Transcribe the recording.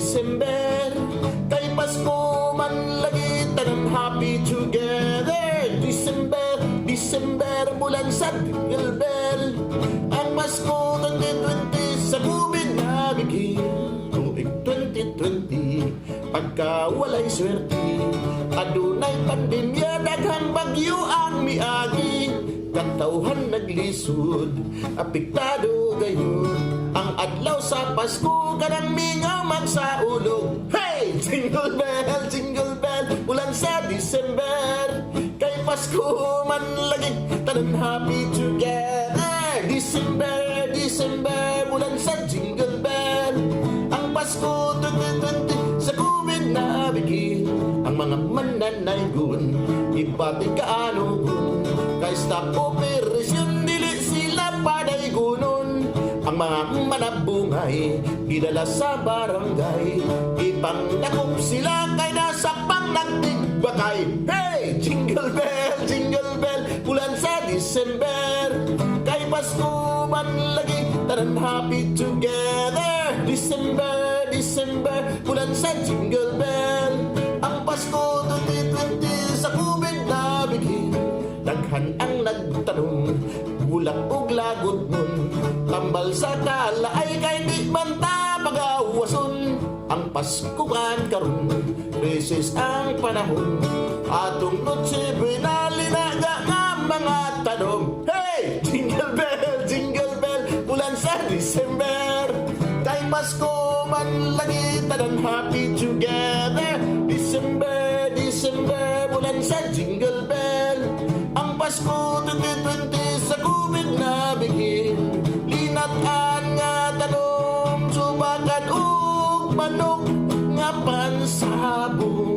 December, kay Pasko man lagi tanan happy together. December, December, bulan sa Jingle Bell. Ang Pasko 2020 sa gubin na bigin. Tuig 2020, pagka walay swerte, adunay pandemya, daghang bagyo ang miagi. Katauhan naglisod, apektado gayon. Ang adlaw sa Pasko, kanang mingaw magsaulog. Hey! Jingle bell, bulan sa December. Kay Pasko man lagi, tanan happy together. December, December, bulan sa Jingle Bell. Ang Pasko 2020 sa COVID na bigin. Ang mga mananaygon, ibating kaanugon. Kay stop operation, dili sila padaygonon. Ang mga manabungay, gidala sa barangay. Ipangdakop sila kay nasa pang nagtigbakay. Hey! Jingle bell, bulan sa December. Kay Pasko man lagi, tanan happy together. December, December, bulan sa Jingle Bell. Ang Pasko 2020 sa COVID na bigin. Daghan ang nagtanong, bulak og lagot nun. Tambal sa kalaay kay di man ta pag-awason. Ang Pasko kan karon, reses ang panahon. Atong Noche Buena linaga nga mga tanong. Hey! Jingle bell, bulan sa December. Kay Pasko man lagi, tanan happy together. December, December, bulan sa Jingle Bell. Ang Pasko 2020 sa COVID na bigin. Linataan nga tanong, subakan ug manok nga pansabong.